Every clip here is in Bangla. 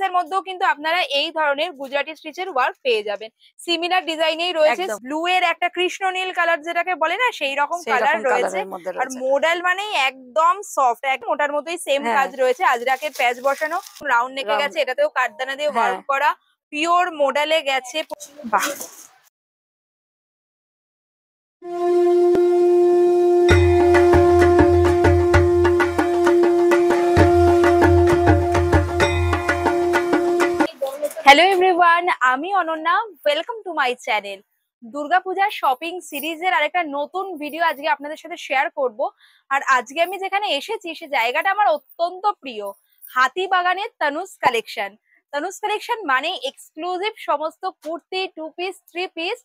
এর মধ্যেও কিন্তু আপনারা এই ধরনের গুজরাটি স্টিচের ওয়ার্ক পেয়ে যাবেন। সিমিলার ডিজাইনেই রয়েছে, ব্লু এর একটা কৃষ্ণ নীল কালার যেটাকে বলে না সেই রকম কালার রয়েছে। আর মডেল মানেই একদম সফট, একদম ওটার মতোই সেম কাজ রয়েছে। আজরাকের প্যাচ বসানো, রাউন্ড নেকে গেছে, এটাতেও কাঠদানা দিয়ে ওয়ার্ক করা, পিওর মডেলে গেছে। বাহ, হ্যালো এভরিওয়ান, আমি Ananya, welcome to my channel. দুর্গাপূজার শপিং সিরিজের আরেকটা নতুন ভিডিও আজকে আপনাদের সাথে শেয়ার করব। আর আজকে আমি যেখানে এসেছি সে জায়গাটা আমার অত্যন্ত প্রিয়, হাতিবাগানের তনুজ কালেকশন। তনুজ কালেকশন মানে এক্সক্লুসিভ সমস্ত kurti, 2 piece, 3 piece,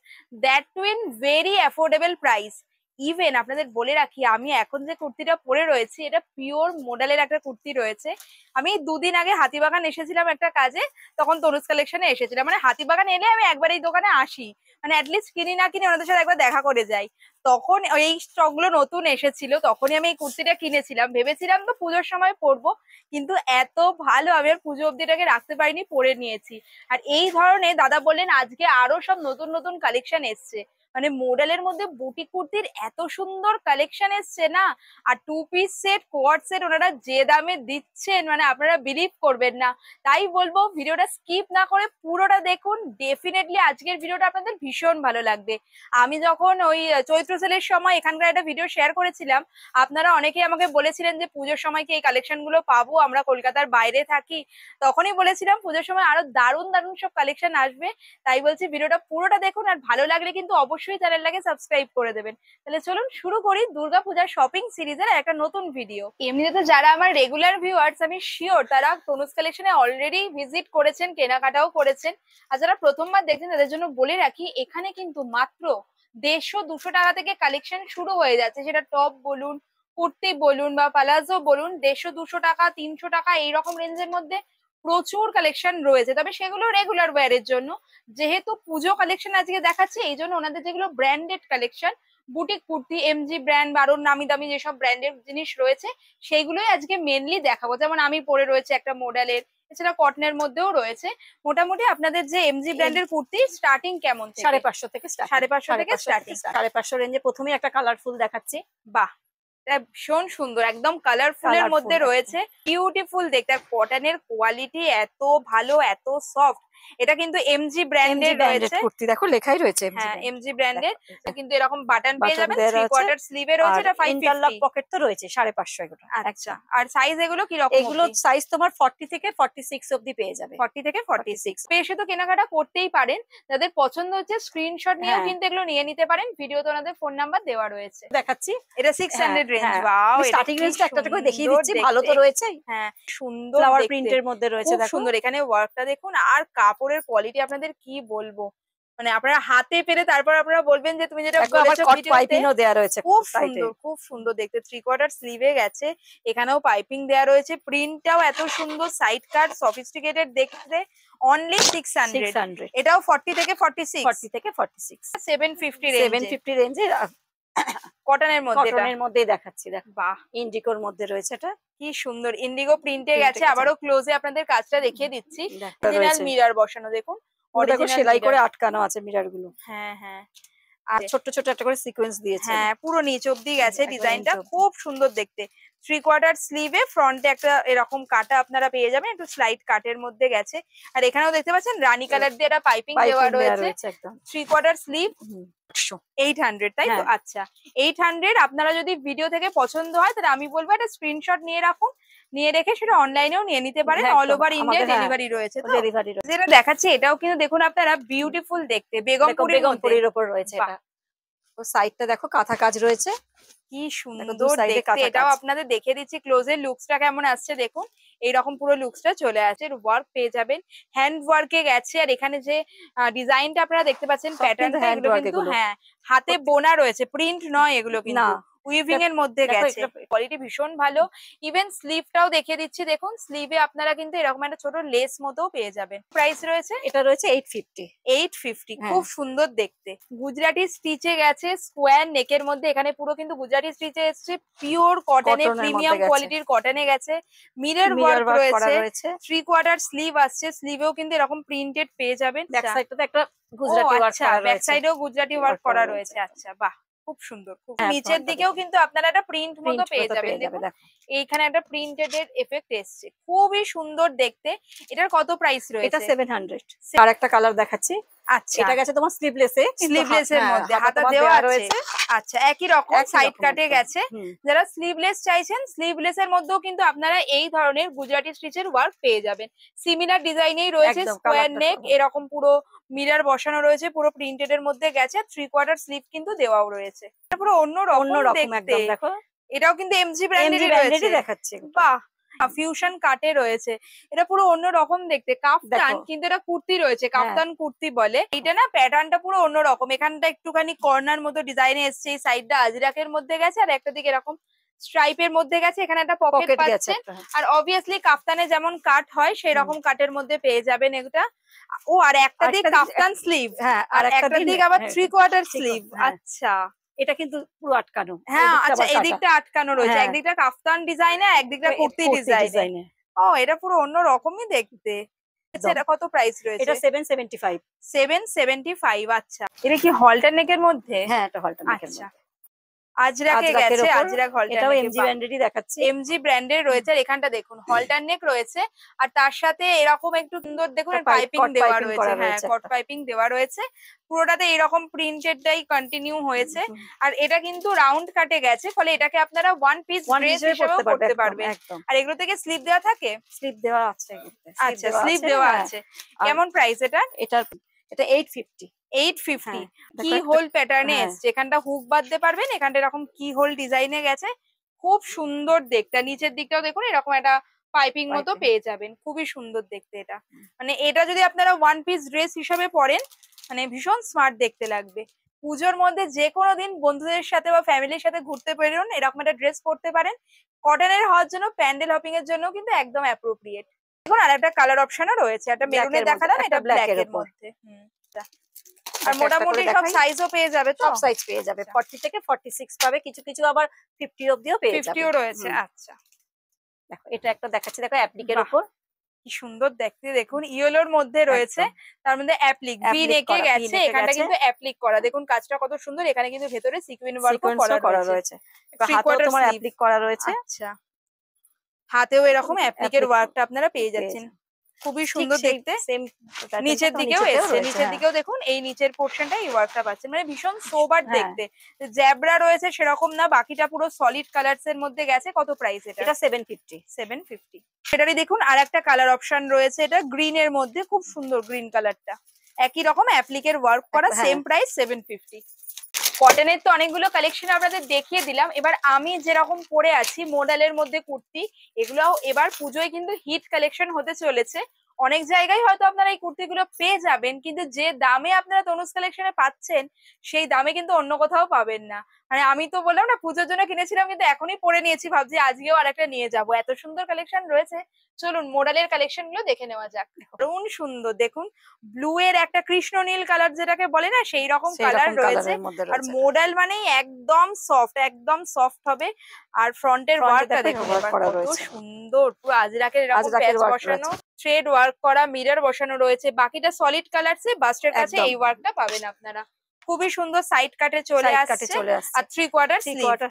that too in very affordable price. Even আপনাদের বলে রাখি, আমি এখন যে কুর্তিটা পরে রয়েছি এটা পিওর মডেলের একটা কুর্তি রয়েছে। আমি দুদিন আগে হাতিবাগান এসেছিলাম একটা কাজে, তখন তনুজ কালেকশনে এসেছিলাম। মানে হাতিবাগান এলে আমি একবার এই দোকানে আসি, মানে অ্যাটলিস্ট কিনি না কিনি ওনাদের সাথে একবার দেখা করে যাই। তখন এই স্টক গুলো নতুন এসেছিল, তখনই আমি এই কুর্তিটা কিনেছিলাম। ভেবেছিলাম তো পুজোর সময় পরবো, কিন্তু এত ভালো আমি আর পুজো অব্দিটাকে রাখতে পারিনি, পরে নিয়েছি। আর এই ধরনের দাদা বললেন আজকে আরো সব নতুন নতুন কালেকশন এসছে, মানে মডেলের মধ্যে বুটিক কুর্তির এত সুন্দর কালেকশন এসছে না। আর 2 পিস সেট, কোয়াড সেট ওনারা যে দামে দিচ্ছেন মানে আপনারা বিলিভ করবেন না। তাই বলবো ভিডিওটা স্কিপ না করে পুরোটা দেখুন, ডেফিনেটলি আজকের ভিডিওটা আপনাদের ভীষণ ভালো লাগবে। আমি যখন ওই চৈত্র সেলের সময় এখানকার একটা ভিডিও শেয়ার করেছিলাম, আপনারা অনেকেই আমাকে বলেছিলেন যে পুজোর সময় কি এই কালেকশন গুলো পাবো, আমরা কলকাতার বাইরে থাকি। তখনই বলেছিলাম পুজোর সময় আরো দারুণ দারুণ সব কালেকশন আসবে। তাই বলছি ভিডিওটা পুরোটা দেখুন, আর ভালো লাগলে কিন্তু অবশ্যই চ্যানেলটাকে সাবস্ক্রাইব করে দেবেন। তাহলে চলুন শুরু করি দুর্গাপূজার শপিং সিরিজের একটা নতুন ভিডিও। এমনিতে যারা আমার রেগুলার ভিউয়ার্স আমি শিওর তারা তনুজ কালেকশনে অলরেডি ভিজিট করেছেন, কেনাকাটাও করেছেন। আর যারা প্রথমবার দেখছেন তাদের জন্য বলে রাখি, এখানে কিন্তু মাত্র 150-200 টাকা থেকে কালেকশন শুরু হয়ে যাচ্ছে। সেটা টপ বলুন, কুর্তি বলুন বা পালাজো বলুন, 150-200 টাকা, 300 টাকা এইরকম রেঞ্জের মধ্যে প্রচুর কালেকশন রয়েছে। তবে সেগুলো রেগুলার ওয়্যারের জন্য, যেহেতু পুজো কালেকশন আজকে দেখাচ্ছে এই জন্য ওনাদের যেগুলো branded collection, boutique kurti, MG brand বা আরো নামি দামি যেসব ব্র্যান্ডের জিনিস রয়েছে সেইগুলোই আজকে মেনলি দেখাবো। যেমন আমি পরে রয়েছে একটা মডেলের, এছাড়া কটনের মধ্যেও রয়েছে। মোটামুটি আপনাদের যে এমজি ব্র্যান্ডের কুর্তি স্টার্টিং কেমন? 550 থেকে 550 থেকে স্টার্টিং। 550 রেঞ্জে প্রথমেই একটা কালারফুল দেখাচ্ছি। বাহ, ভীষণ সুন্দর, একদম কালারফুল এর মধ্যে রয়েছে, বিউটিফুল দেখতে। আর কটনের কোয়ালিটি এত ভালো, এত সফট। এটা কিন্তু এমজি ব্র্যান্ডের রয়েছে, কুর্তি দেখো লেখাই রয়েছে হ্যাঁ এমজি ব্র্যান্ডের। কিন্তু এরকম বাটন পেয়ে যাবেন, 3/4 স্লিভে রয়েছে, এটা 550। ইন্টারলক পকেট তো রয়েছে 550 এগুলো। আচ্ছা, আর সাইজ এগুলো কি রকম? এগুলো সাইজ তোমার 40 থেকে 46 অবধি পেয়ে যাবে। 40 থেকে 46 পেয়ে তো কেনাকাটা করতেই পারেন। যাদের পছন্দ হচ্ছে স্ক্রিনশট নিয়েও কিন্তু এগুলো নিয়ে নিতে পারেন। ভিডিওতে ওনাদের ফোন নাম্বার দেওয়া রয়েছে। দেখাচ্ছি, এটা 600 রেঞ্জ। ওয়াও, স্টার্টিং রেঞ্জটা একটা করে দেখিয়ে দিচ্ছি, ভালো তো রয়েছে। হ্যাঁ, সুন্দর ফ্লাওয়ার প্রিন্টের মধ্যে রয়েছে, দেখো সুন্দর। এখানে ওয়ার্কটা দেখুন, আর কাপড়ের কোয়ালিটি আপনাদের কি বলবো, মানে আপনারা হাতে পেরে তারপর আপনারা বলবেন যে তুমি যেটা বলেছো পাইপিংও দেয়া রয়েছে। খুব সুন্দর, খুব সুন্দর দেখতে। 3/4 স্লিভে গেছে, এখানেও পাইপিং দেয়া রয়েছে, প্রিন্টটাও এত সুন্দর, সাইড কাট সফিস্টিকেটেড দেখতে। অনলি 600। এটাও 40 থেকে 46 750 রেঞ্জে কটনের মধ্যে দেখাচ্ছি। দেখো, বাহ, ইন্ডিগোর মধ্যে রয়েছে। এটা কি সুন্দর ইন্ডিগো প্রিন্টে গেছে। আবারও ক্লোজে আপনাদের কাজটা দেখিয়ে দিচ্ছি। অরিজিনাল মিরর বসানো, দেখুন সেলাই করে আটকানো আছে মিরর গুলো। হ্যাঁ হ্যাঁ, আর ছোট ছোট একটা করে সিকোয়েন্স দিয়েছে। হ্যাঁ, পুরো নিচ অব্দি গেছে, ডিজাইনটা খুব সুন্দর দেখতে। 3/4 স্লিভে ফ্রন্টে একটা এরকম কাটা আপনারা পেয়ে যাবেন, একটু স্লাইড কাটের মধ্যে গেছে। আর এখানেও দেখতে পাচ্ছেন রানী কালার দিয়ে একটা পাইপিং দেওয়া রয়েছে। 3/4 স্লিভ 800, তাই তো? আচ্ছা, 800। আপনারা যদি ভিডিও থেকে পছন্দ হয় তাহলে আমি বলবো একটা স্ক্রিনশট নিয়ে রাখুন, নিয়ে রেখে সেটা অনলাইনেও নিয়ে নিতে পারেন। অল ওভার ইন্ডিয়া ডেলিভারি রয়েছে। যেটা দেখাচ্ছি এটাও কিন্তু দেখুন আপনারা বিউটিফুল দেখতে, বেগমপুরের উপর রয়েছে। এটা ও সাইডটা দেখো, কাঁথা কাজ রয়েছে, কি সুন্দর দেখতে। এটাও আপনাদের দেখে দিচ্ছি ক্লোজের লুকসটা কেমন আসছে দেখুন। এইরকম পুরো লুকসটা চলে আসে, ওয়ার্ক পেয়ে যাবেন, হ্যান্ড ওয়ার্কে গেছে। আর এখানে যে ডিজাইনটা আপনারা দেখতে পাচ্ছেন, প্যাটার্নটা, এগুলো কিন্তু হ্যাঁ হাতে বোনা রয়েছে, প্রিন্ট নয় এগুলো কিন্তু। উইভিং এর মধ্যে গেছে, কোয়ালিটি ভীষণ ভালো। ইভেন স্লিভটাও দেখিয়ে দিচ্ছি, দেখুন স্লিভে আপনারা কিন্তু এরকম একটা ছোট লেস মতোও পেয়ে যাবেন। প্রাইস রয়েছে, এটা রয়েছে 850। 850, খুব সুন্দর দেখতে। গুজরাটি স্টিচে গেছে, স্কোয়ার নেকের মধ্যে, এখানে পুরো কিন্তু গুজরাটি স্টিচে এসছে, পিওর কটনে, প্রিমিয়াম কোয়ালিটির কটনে গেছে, মিরর ওয়ার্ক রয়েছে, 3/4 স্লিভ আসছে, স্লিভেও কিন্তু এরকম প্রিন্টেড পেয়ে যাবেন। ব্যাক সাইডটাতে একটা গুজরাটি ওয়ার্ক করা রয়েছে, ব্যাক সাইডেও গুজরাটি ওয়ার্ক করা রয়েছে। আচ্ছা, বাহ, খুব সুন্দর। খুব নিচের দিকেও কিন্তু আপনারা একটা প্রিন্ট মতো পেয়ে যাবেন। দেখুন এইখানে একটা প্রিন্টেড এর এফেক্ট এসছে, খুবই সুন্দর দেখতে। এটার কত প্রাইস রয়েছে? এটা 700। আর একটা কালার দেখাচ্ছি। আচ্ছা, এটা গেছে তোমার স্লিভলেসে, স্লিভলেসের মধ্যে হাতা দেওয়া রয়েছে। আচ্ছা, একই রকম সাইড কাটে গেছে। যারা স্লিভলেস চাইছেন, স্লিভলেস এর মধ্যেও কিন্তু আপনারা এই ধরনের গুজরাটি স্টিচের ওয়ার্ক পেয়ে যাবেন। সিমিলার ডিজাইনেই রয়েছে, স্কোয়ার নেক, এরকম পুরো মিরর বসানো রয়েছে, পুরো প্রিন্টেড এর মধ্যে গেছে, 3/4 স্লিভ কিন্তু দেওয়াও রয়েছে। এটা পুরো অন্য রকম দেখতে। দেখো এটাও কিন্তু এমজি ব্র্যান্ডেরই রয়েছে, দেখাচ্ছি। বাহ, ফিউশন কাটে রয়েছে, এটা পুরো অন্য রকম দেখতে। কাফতান, কিন্তু এটা কুর্তি রয়েছে, কাফতান কুর্তি বলে। এটা না প্যাটার্নটা পুরো অন্য রকম, এখানটা একটুখানি কর্নার মতো ডিজাইনে এসছে, এই সাইডটা আজরাকের মধ্যে গেছে, আর একটা দিকে এরকম স্ট্রাইপের মধ্যে গেছে, এখানে একটা পকেট পাচ্ছেন। আর অবভিয়াসলি কাফতানে যেমন কাট হয় সেই রকম কাটের মধ্যে পেয়ে যাবেন এটা। ও, আর একটা দিক কাফতান স্লিভ, আর একটা দিক আবার 3/4 স্লিভ। আচ্ছা, এটা কিন্তু পুরো আটকানো। হ্যাঁ, আচ্ছা, এই দিকটা আটকানো রয়েছে, একদিকটা কাফতান ডিজাইনে, একদিকটা কুর্তি ডিজাইনে। ও, এটা পুরো অন্য রকমই দেখতে। এটা কত প্রাইস রয়েছে? এটা 775। 775। আচ্ছা, এটা কি হলটার নেকের মধ্যে? হ্যাঁ, এটা হলটার নেকের মধ্যে। আজরাকে গেছে, আজরাক হলটার, এটাও এমজি ব্র্যান্ডেরই দেখাচ্ছি। এমজি ব্র্যান্ডের রয়েছে, আর এখানটা দেখুন হলটার নেক রয়েছে, আর তার সাথে এরকম একটু সুন্দর দেখুন পাইপিং দেওয়া রয়েছে। হ্যাঁ, কট পাইপিং দেওয়া রয়েছে, পুরোটাতে এরকম প্রিন্টেডটাই কন্টিনিউ হয়েছে। আর এটা কিন্তু রাউন্ড কাটে গেছে, ফলে এটাকে আপনারা ওয়ান পিস ড্রেস হিসেবেও পরতে পারবেন। আর এগুলো থেকে স্লিভ দেওয়া থাকে? স্লিভ দেওয়া আছে। আচ্ছা, স্লিভ দেওয়া আছে। কেমন প্রাইস এটা? এটা 850। 850। কি হোল প্যাটার্নে এসছে, এখানটা হুক বাঁধতে পারবেন, এখানটা এরকম কি হোল ডিজাইনে গেছে, খুব সুন্দর দেখতে। নিচের দিকটাও দেখুন এরকম একটা পাইপিং মতো পেয়ে যাবেন, খুবই সুন্দর দেখতে এটা। মানে এটা যদি আপনারা ওয়ান পিস ড্রেস হিসেবে পরেন, মানে ভীষণ স্মার্ট দেখতে লাগবে। পুজোর মধ্যে যে কোনো দিন বন্ধুদের সাথে বা ফ্যামিলির সাথে ঘুরতে বেরোন, এরকম একটা ড্রেস পরতে পারেন। কটনের হওয়ার জন্য, প্যান্ডেল হপিং এর জন্য কিন্তু একদম অ্যাপ্রোপ্রিয়েট। দেখুন আর একটা কালার অপশনও রয়েছে, একটা মেরুনে দেখালাম, এটা ব্ল্যাক এর মধ্যে। আর মোটামুটি সব সাইজও পেয়ে যাবে, তো সব সাইজ পেয়ে যাবে। 40 থেকে 46 পাবে, কিছু কিছু আবার 50 অবধিও পেয়ে যাবে। 50ও রয়েছে। আচ্ছা, দেখো এটা একটা দেখাচ্ছি, দেখো অ্যাপ্লিকের উপর কি সুন্দর দেখতে। দেখুন ইয়েলোর মধ্যে রয়েছে, তার মধ্যে অ্যাপ্লিক ভি নেকে গেছে, এখানটা কিন্তু অ্যাপ্লিক করা। দেখুন কাজটা কত সুন্দর, এখানে কিন্তু ভেতরে সিকুয়েন্স ওয়ার্কও করা রয়েছে। হাতেও তোমার অ্যাপ্লিক করা রয়েছে। আচ্ছা, হাতেও এরকম অ্যাপ্লিকের ওয়ার্কটা আপনারা পেয়ে যাচ্ছেন, খুবই সুন্দর দেখতে। নিচের দিকেও এসছে, নিচের দিকেও দেখুন এই নিচের পোর্শনটা এই ওয়ার্কটা পাচ্ছেন, মানে ভীষণ সোবার দেখতে। জ্যাবরা রয়েছে সেরকম না, বাকিটা পুরো সলিড কালারস এর মধ্যে গেছে। কত প্রাইস এটা? এটা 750। 750। সেটারই দেখুন আর একটা কালার অপশন রয়েছে, এটা গ্রিন এর মধ্যে, খুব সুন্দর গ্রিন কালারটা, একই রকম অ্যাপ্লিকের ওয়ার্ক করা, সেম প্রাইস 750। কটনের তো অনেকগুলো কালেকশন আপনাদের দেখিয়ে দিলাম। এবার আমি যেরকম পরে আছি মডেলের মধ্যে কুর্তি, এগুলো এবার পুজোয় কিন্তু হিট কালেকশন হতে চলেছে। অনেক জায়গায় হয়তো আপনারা এই কুর্তিগুলো পেয়ে যাবেন, কিন্তু যে দামে আপনারা তনুজ কালেকশনে পাচ্ছেন সেই দামে কিন্তু অন্য কোথাও পাবেন না। মানে আমি তো বললাম না পুজোর জন্য কিনেছিলাম, কিন্তু এখনই পরে নিয়েছি, ভাবছি আজকেও আরেকটা নিয়ে যাব, এত সুন্দর কালেকশন রয়েছে। চলুন মডেলের কালেকশন গুলো দেখে নেওয়া যাক। দারুণ সুন্দর দেখুন, ব্লু এর একটা কৃষ্ণ নীল কালার যেটাকে বলে না, সেই রকম কালার রয়েছে। আর মডেল মানে একদম সফট হবে। আর ফ্রন্টের ওয়ার্কটা দেখুন কত সুন্দর, পুরো আজরাকের এরকম প্যাচ বসানো, থ্রেড ওয়ার্ক করা, মিরর বসানো রয়েছে। বাকিটা সলিড কালারসে, বাস্টের কাছে এই ওয়ার্কটা পাবেন আপনারা। খুবই সুন্দর সাইড কাটে চলে আসছে, আর 3/4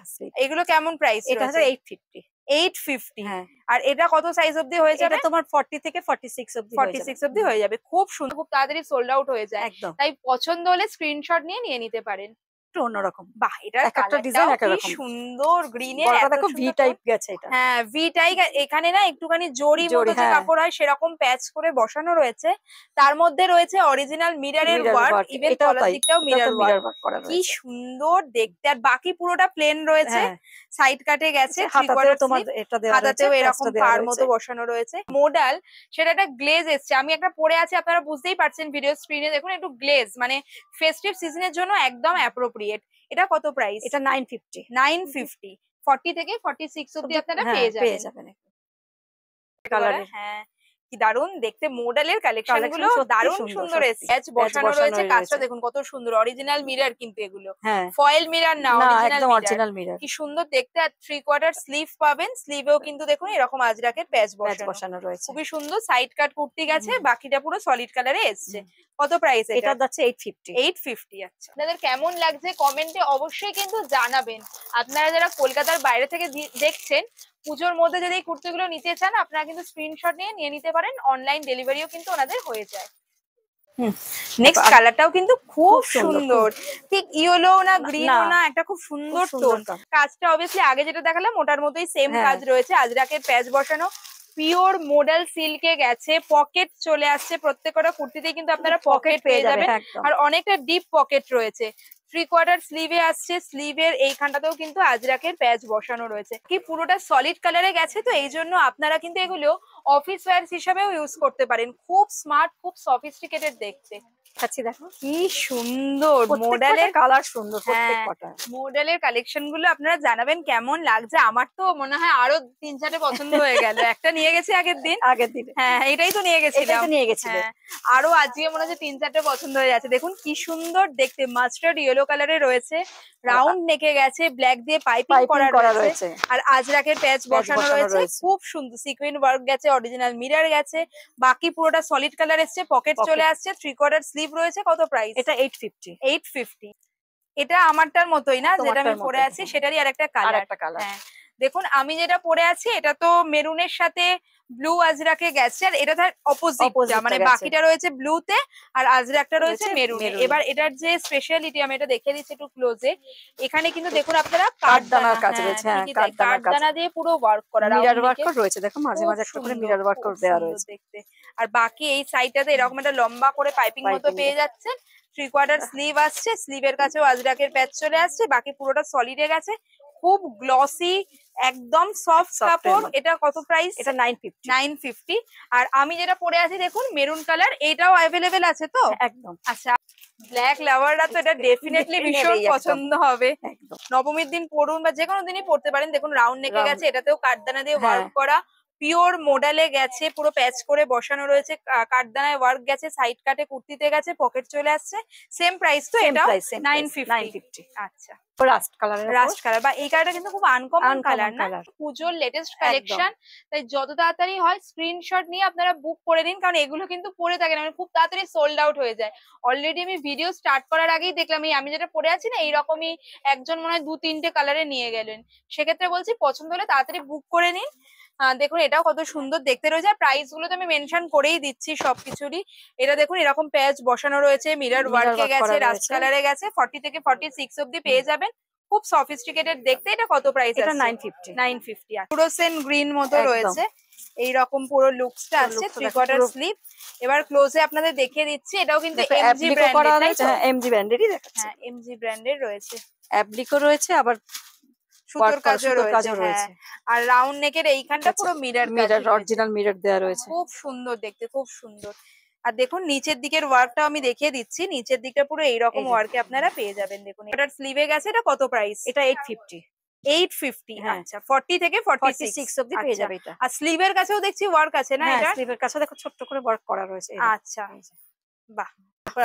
স্লিভ। এগুলো কেমন প্রাইস? এটা হচ্ছে 850। 850। আর এটা কত সাইজ অবধি হয়ে যাবে? এটা তোমার 40 থেকে 46 অবধি 46 অবধি হয়ে যাবে। খুব সুন্দর, খুব তাড়াতাড়ি সোল্ড আউট হয়ে যায়, তাই পছন্দ হলে স্ক্রিনশট নিয়ে নিতে পারেন। অন্যরকম, বাহ, এটার একটা ডিজাইন কি সুন্দর গ্রিনের, দেখো ভি টাইপ গেছে এটা। হ্যাঁ, ভি টাইপ। এখানে না একটুখানি জরি মতো যে কাপড় হয় সেরকম প্যাচ করে বসানো রয়েছে, তার মধ্যে রয়েছে অরিজিনাল মিররের ওয়ার্ক, ইভেন তলার দিকটাও মিরর ওয়ার্ক করা। কি সুন্দর দেখতে। আর বাকি পুরোটা প্লেন রয়েছে, সাইড কাটে গেছে, হাতাতেও এরকম পার মতো বসানো রয়েছে। মডেল সেটা একটা গ্লেজ এসছে, আমি একটা পরে আছি, আপনারা বুঝতেই পারছেন ভিডিও স্ক্রিনে দেখুন, একটু গ্লেজ, মানে ফেস্টিভ সিজনের জন্য একদম অ্যাপ্রোপ্রিয়েট। জর্জেট। এটা কত প্রাইস? এটা 950। 950। 40 থেকে 46 অব্দি আপনারা পেয়ে যাবেন। কালারের হ্যাঁ, কি দারুন দেখতে, মডেলের কালেকশন গুলো সত্যি দারুন সুন্দর, সুন্দর সত্যি। এসেছে। প্যাচ বসানো রয়েছে, কাজটা দেখুন কত সুন্দর, অরিজিনাল মিরর কিন্তু এগুলো, হ্যাঁ ফয়েল মিরর না, না, অরিজিনাল একদম মিরর। Original mirror. কি সুন্দর দেখতে। আর 3/4 স্লিভ পাবেন, স্লিভেও কিন্তু দেখুন এরকম আজরাকের প্যাচ প্যাচ বসানো, বসানো রয়েছে। খুবই সুন্দর। সাইড কাট কুর্তি গেছে, বাকিটা পুরো সলিড কালারে এসছে। কত প্রাইস এটা? এটা যাচ্ছে 850। 850। আচ্ছা, আপনাদের কেমন লাগছে কমেন্টে অবশ্যই কিন্তু জানাবেন। আপনারা যারা কলকাতার বাইরে থেকে দেখছেন, পুজোর মধ্যে যদি এই কুর্তিগুলো নিতে চান আপনারা কিন্তু স্ক্রিনশট নিয়ে নিতে পারেন, অনলাইন ডেলিভারিও কিন্তু ওনাদের হয়ে যায়। নেক্সট কালারটাও কিন্তু খুব সুন্দর, ঠিক ইয়েলো না গ্রিনও না, একটা খুব সুন্দর টোন। কাজটা অবভিয়াসলি আগে যেটা দেখালাম ওটার মতোই সেম কাজ রয়েছে, আজরাকের প্যাচ বসানো, পিওর মডেল সিল্কে গেছে, পকেট চলে আসছে প্রত্যেকটা কুর্তিতেই কিন্তু আপনারা পকেট পেয়ে যাবেন। আর অনেকটা ডিপ পকেট রয়েছে। 3/4 স্লিভে আসছে, স্লিভের এইখানটাতেও কিন্তু আজরাকের প্যাচ বসানো রয়েছে। কি পুরোটা সলিড কালারে গেছে, তো এই জন্য আপনারা কিন্তু এগুলো অফিস ওয়্যার হিসাবেও ইউজ করতে পারেন। খুব স্মার্ট, খুব সফিস্টিকেটেড দেখতে। দেখো কি সুন্দর মডেলের কালার, সুন্দর প্রত্যেকটা মডেলের কালেকশন গুলো আপনারা জানাবেন কেমন লাগছে। আমার তো মনে হয় আরো 3-4টে পছন্দ হয়ে গেল। একটা নিয়ে গেছি আগের দিন। হ্যাঁ, এটাই তো নিয়ে গেছিলাম। হ্যাঁ, আরো আজকে মনে হচ্ছে 3-4টে পছন্দ হয়ে যাচ্ছে। দেখুন কি সুন্দর দেখতে, মাস্টার্ড ইয়েলো কালারে রয়েছে, রাউন্ড নেকে গেছে, ব্ল্যাক দিয়ে পাইপিং করা রয়েছে, আর আজরাকের প্যাচ বসানো রয়েছে। খুব সুন্দর সিকোয়েন্স ওয়ার্ক গেছে, অরিজিনাল মিরর গেছে, বাকি পুরোটা সলিড কালার এসছে, পকেট চলে আসছে, 3/4 স্লিভ রয়েছে। কত প্রাইস? এটা 850। 850। এটা আমারটার মতোই না, যেটা আমি পরে আছি সেটারই আরেকটা কালার। হ্যাঁ, দেখুন আমি যেটা পরে আছি এটা তো মেরুনের সাথে ব্লু আজরাকে গেছে, আর এটা তার অপোজিট, মানে বাকিটা রয়েছে ব্লুতে আর আজরাকটা রয়েছে মেরুনে। এবার এটার যে স্পেশালিটি আমি এটা দেখে দিচ্ছি একটু ক্লোজে। এখানে কিন্তু দেখুন আপনারা কাঠদানার কাজ রয়েছে, কাঠদানা দিয়ে পুরো ওয়ার্ক করা, মিরর ওয়ার্ক রয়েছে, দেখো মাঝে মাঝে একটা করে মিরর ওয়ার্ক দেওয়া রয়েছে দেখতে। আর বাকি এই সাইডটাতে এরকম একটা লম্বা করে পাইপিং মতো পেয়ে যাচ্ছে। 3/4 স্লিভ আসছে, স্লিভের কাছেও আজরাকের প্যাচ চলে আসছে, বাকি পুরোটা সলিডে গেছে, খুব গ্লসি, একদম সফট কাপড়। এটা কত প্রাইস? এটা 950। 950। আর আমি যেটা পরে আছি দেখুন মেরুন কালার, এটাও অ্যাভেলেবেল আছে তো? একদম। আচ্ছা, ব্ল্যাক লাভাররা তো এটা ডেফিনেটলি ভীষণ পছন্দ হবে। নবমীর দিন পরুন বা যে কোনো দিনই পরতে পারেন। দেখুন রাউন্ড নেকে গেছে, এটাতেও কাঠদানা দিয়ে ওয়ার্ক করা, পিওর মডেলে গেছে, পুরো প্যাচ করে বসানো রয়েছে, কাঠদানায় ওয়ার্ক গেছে, সাইড কাটে কুর্তিতে গেছে, পকেট চলে আসছে। সেম প্রাইস তো? এটা 950। আচ্ছা, রাস্ট কালার বা এই কালারটা কিন্তু খুব আনকমন কালার না, পুজোর লেটেস্ট কালেকশন। তাই যত তাড়াতাড়ি হয় স্ক্রিনশট নিয়ে আপনারা বুক করে দিন, কারণ এগুলো কিন্তু পরে থাকে না, মানে খুব তাড়াতাড়ি সোল্ড আউট হয়ে যায়। অলরেডি আমি ভিডিও স্টার্ট করার আগেই দেখলাম আমি যেটা পরে আছি না, এইরকমই একজন মনে হয় 2-3টে কালারে নিয়ে গেলেন। সেক্ষেত্রে বলছি পছন্দ হলে তাড়াতাড়ি বুক করে নিন। দেখুন এটাও কত সুন্দর দেখতে রয়েছে, আর প্রাইস গুলো তো আমি মেনশন করেই দিচ্ছি সবকিছুরই। এটা দেখুন এরকম প্যাচ বসানো রয়েছে, মিরর ওয়ার্কে গেছে, রাস্ট কালারে গেছে, 40 থেকে 46 অব্দি পেয়ে যাবেন, খুব সফিস্টিকেটেড দেখতে। এটা কত প্রাইস? এটা 950। 950। ফ্লোরোসেন্ট গ্রিন মতো রয়েছে, এইরকম পুরো লুকসটা আসছে, 3/4 স্লিভ। এবার ক্লোজে আপনাদের দেখিয়ে দিচ্ছি, এটাও কিন্তু এমজি ব্র্যান্ডের। হ্যাঁ, এমজি ব্র্যান্ডেরই দেখাচ্ছে। হ্যাঁ, এমজি ব্র্যান্ডের রয়েছে, অ্যাপ্লিকো রয়েছে, আবার সুতোর কাজও রয়েছে। আর রাউন্ড নেকের এইখানটা পুরো মিরর, অরিজিনাল মিরর দেওয়া রয়েছে, খুব সুন্দর দেখতে, খুব সুন্দর। আর দেখুন নিচের দিকের ওয়ার্কটাও আমি দেখিয়ে দিচ্ছি, নিচের দিকটা পুরো এইরকম ওয়ার্কে আপনারা পেয়ে যাবেন। দেখুন এটার স্লিভে গেছে, এটা কত প্রাইস? এটা 850। 850। আচ্ছা, 40 থেকে 46 অব্দি পেয়ে যাবে এটা। আর স্লিভের কাছেও দেখছি ওয়ার্ক আছে না? এটা স্লিভের কাছে দেখো ছোট্ট করে ওয়ার্ক করা রয়েছে। আচ্ছা, বাহ।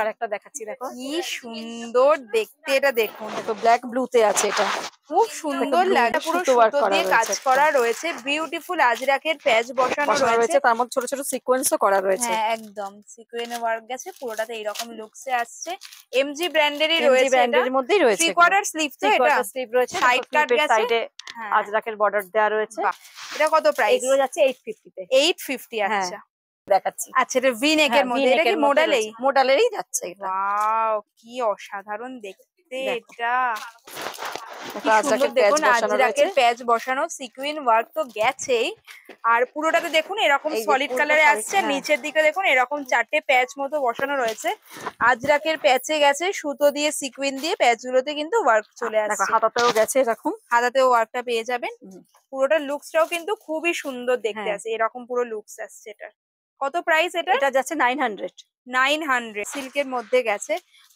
আরেকটা দেখাচ্ছি, দেখো কি সুন্দর দেখতে। এটা দেখুন, দেখো ব্ল্যাক ব্লুতে আছে, এটা খুব সুন্দর লাগে, পুরো সুতো দিয়ে কাজ করা রয়েছে, বিউটিফুল আজরাকের প্যাচ বসানো রয়েছে, তার মধ্যে ছোট ছোট সিকোয়েন্সও করা রয়েছে। হ্যাঁ, একদম সিকোয়েন্সে ওয়ার্ক গেছে, পুরোটাতে এইরকম লুকসে আসছে। এমজি ব্র্যান্ডেরই রয়েছে, ব্র্যান্ডের মধ্যেই রয়েছে। 3/4 স্লিভ তো, এটা স্লিভ রয়েছে, সাইড কাট গেছে, সাইডে আজরাকের বর্ডার দেওয়া রয়েছে। এটা কত প্রাইস? এগুলো যাচ্ছে 850 তে। 850। আচ্ছা, দেখাচ্ছি। আচ্ছা, এটা ভি নেকের মধ্যে, এটা কি মডেলেরই যাচ্ছে এটা। ওয়াও, কি অসাধারণ দেখতে এটা। দেখুন আজরাকের প্যাচ বসানো, সিকুইন ওয়ার্ক তো গেছেই, আর পুরোটাতে দেখুন এরকম সলিড কালারে আসছে। নিচের দিকে দেখুন এরকম 4টে প্যাচ মতো বসানো রয়েছে, আজরাকের প্যাচে গেছে, সুতো দিয়ে সিকুইন দিয়ে প্যাচ গুলোতে কিন্তু ওয়ার্ক চলে আসছে। হাতাতেও গেছে, এরকম হাতাতেও ওয়ার্কটা পেয়ে যাবেন। পুরোটা লুকসটাও কিন্তু খুবই সুন্দর দেখতে আছে, এরকম পুরো লুকস আসছে। এটা কত প্রাইস? এটা যাচ্ছে 900। 900 সিল্কের মধ্যে গেছে,